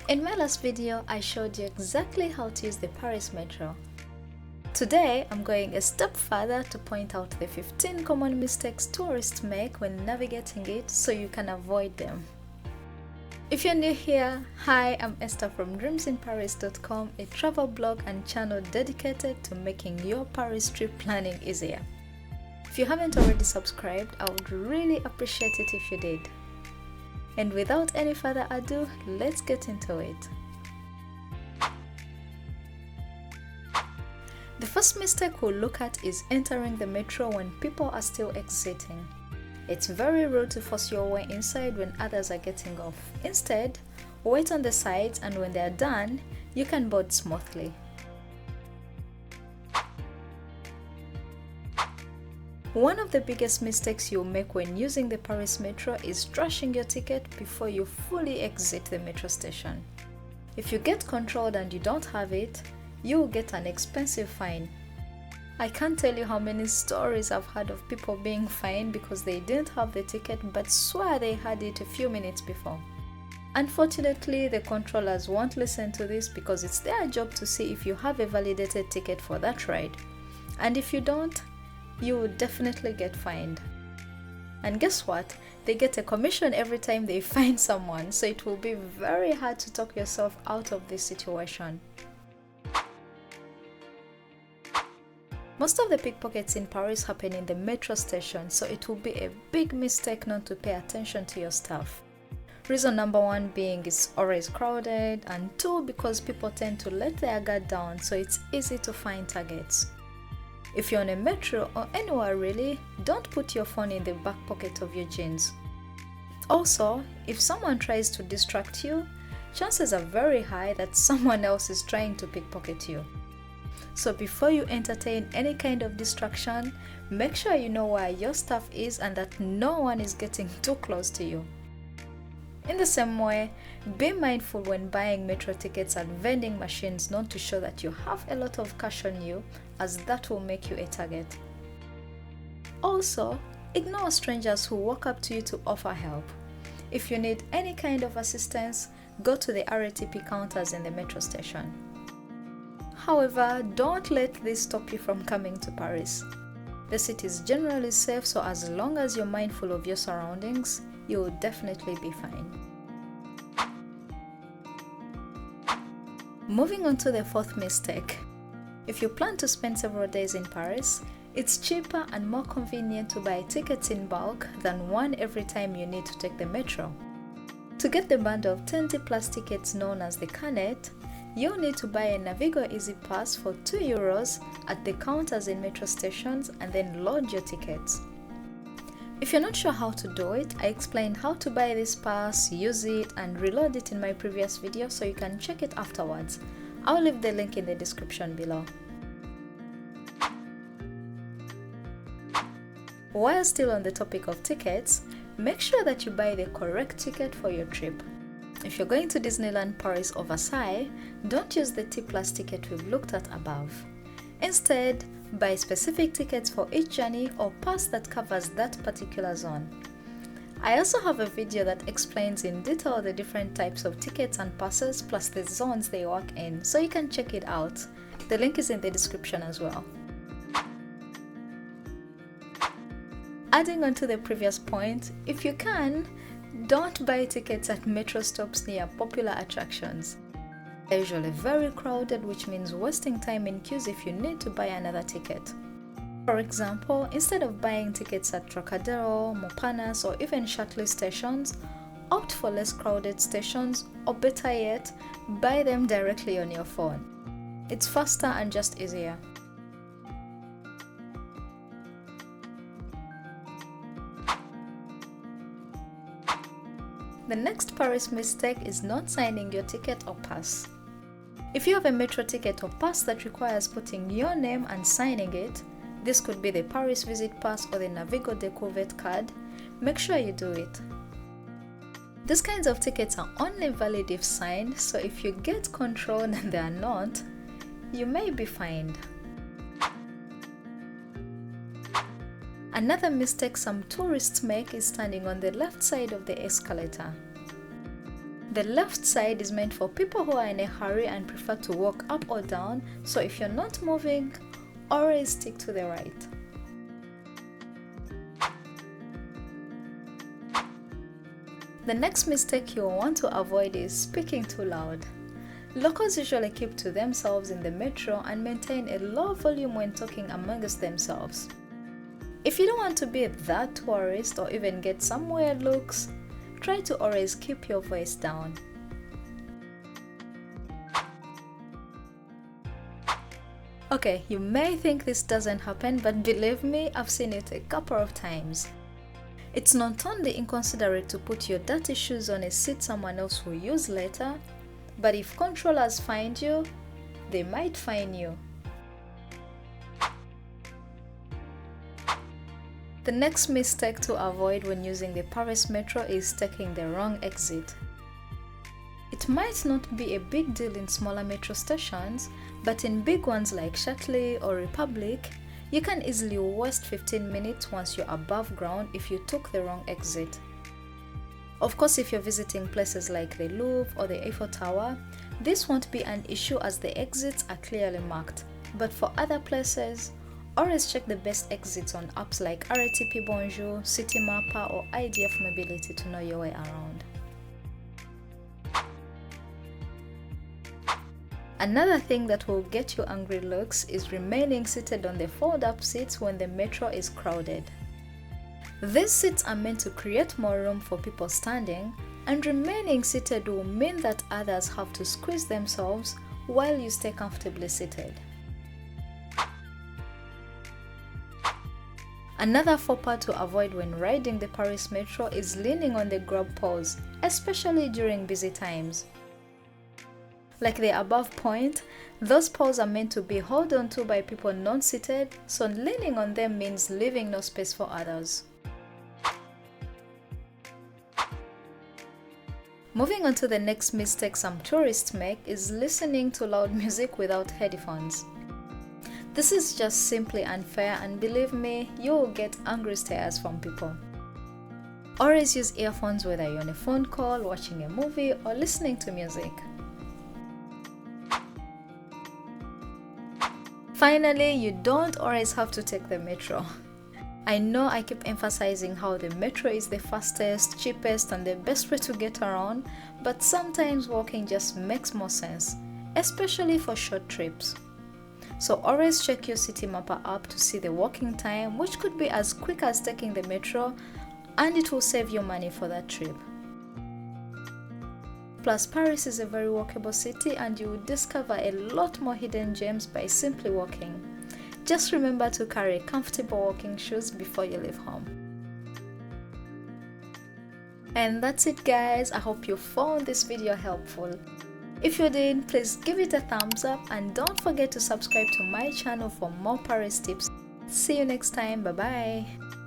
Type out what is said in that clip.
In my last video, I showed you exactly how to use the Paris Metro. Today, I'm going a step further to point out the 15 common mistakes tourists make when navigating it so you can avoid them. If you're new here, hi, I'm Esther from dreamsinparis.com, a travel blog and channel dedicated to making your Paris trip planning easier. If you haven't already subscribed, I would really appreciate it if you did. And without any further ado, let's get into it. The first mistake we'll look at is entering the metro when people are still exiting. It's very rude to force your way inside when others are getting off. Instead, wait on the sides, and when they're done, you can board smoothly. One of the biggest mistakes you'll make when using the Paris Metro is trashing your ticket before you fully exit the metro station. If you get controlled and you don't have it, you will get an expensive fine. I can't tell you how many stories I've heard of people being fined because they didn't have the ticket but swear they had it a few minutes before. Unfortunately, the controllers won't listen to this because it's their job to see if you have a validated ticket for that ride. And if you don't, you will definitely get fined. And guess what? They get a commission every time they fine someone, so it will be very hard to talk yourself out of this situation. Most of the pickpockets in Paris happen in the metro station, so it will be a big mistake not to pay attention to your stuff. Reason number one being it's always crowded, and two, because people tend to let their guard down, so it's easy to find targets. If you're on a metro or anywhere really, don't put your phone in the back pocket of your jeans. Also, if someone tries to distract you, chances are very high that someone else is trying to pickpocket you. So before you entertain any kind of distraction, make sure you know where your stuff is and that no one is getting too close to you. In the same way, be mindful when buying metro tickets at vending machines not to show that you have a lot of cash on you, as that will make you a target. Also, ignore strangers who walk up to you to offer help. If you need any kind of assistance, go to the RATP counters in the metro station. However, don't let this stop you from coming to Paris. The city is generally safe, so as long as you're mindful of your surroundings, you will definitely be fine. Moving on to the fourth mistake. If you plan to spend several days in Paris, it's cheaper and more convenient to buy tickets in bulk than one every time you need to take the metro. To get the bundle of 20 plus tickets known as the Carnet, you'll need to buy a Navigo Easy Pass for €2 at the counters in metro stations and then load your tickets. If you're not sure how to do it, I explained how to buy this pass, use it, and reload it in my previous video, so you can check it afterwards. I'll leave the link in the description below. While still on the topic of tickets, make sure that you buy the correct ticket for your trip. If you're going to Disneyland Paris or Versailles, don't use the T+ ticket we've looked at above. Instead, buy specific tickets for each journey or pass that covers that particular zone. I also have a video that explains in detail the different types of tickets and passes plus the zones they work in, so you can check it out. The link is in the description as well. Adding on to the previous point, if you can, don't buy tickets at metro stops near popular attractions. They're usually very crowded, which means wasting time in queues if you need to buy another ticket. For example, instead of buying tickets at Trocadero, Montparnasse, or even Châtelet stations, opt for less crowded stations, or better yet, buy them directly on your phone. It's faster and just easier. The next Paris mistake is not signing your ticket or pass. If you have a metro ticket or pass that requires putting your name and signing it, this could be the Paris Visit Pass or the Navigo Découverte card, make sure you do it. These kinds of tickets are only valid if signed, so if you get controlled and they are not, you may be fined. Another mistake some tourists make is standing on the left side of the escalator. The left side is meant for people who are in a hurry and prefer to walk up or down, so if you're not moving, always stick to the right. The next mistake you'll want to avoid is speaking too loud. Locals usually keep to themselves in the metro and maintain a low volume when talking amongst themselves. If you don't want to be that tourist or even get some weird looks, try to always keep your voice down. Okay, you may think this doesn't happen, but believe me, I've seen it a couple of times. It's not only inconsiderate to put your dirty shoes on a seat someone else will use later, but if controllers find you, they might fine you. The next mistake to avoid when using the Paris metro is taking the wrong exit. It might not be a big deal in smaller metro stations, but in big ones like Châtelet or Republic, you can easily waste 15 minutes once you're above ground if you took the wrong exit. Of course, if you're visiting places like the Louvre or the Eiffel Tower, this won't be an issue as the exits are clearly marked. But for other places, always check the best exits on apps like RATP Bonjour, Citymapper or IDF Mobility to know your way around. Another thing that will get you angry looks is remaining seated on the fold-up seats when the metro is crowded. These seats are meant to create more room for people standing, and remaining seated will mean that others have to squeeze themselves while you stay comfortably seated. Another faux pas to avoid when riding the Paris metro is leaning on the grab poles, especially during busy times. Like the above point, those poles are meant to be held onto by people non-seated, so leaning on them means leaving no space for others. Moving on to the next mistake some tourists make is listening to loud music without headphones. This is just simply unfair, and believe me, you will get angry stares from people. Always use earphones whether you're on a phone call, watching a movie, or listening to music. Finally, you don't always have to take the metro. I know I keep emphasizing how the metro is the fastest, cheapest, and the best way to get around, but sometimes walking just makes more sense, especially for short trips. So always check your Citymapper app to see the walking time, which could be as quick as taking the metro, and it will save you money for that trip. Plus, Paris is a very walkable city and you will discover a lot more hidden gems by simply walking. Just remember to carry comfortable walking shoes before you leave home. And that's it guys, I hope you found this video helpful. If you did, please give it a thumbs up and don't forget to subscribe to my channel for more Paris tips. See you next time, bye bye!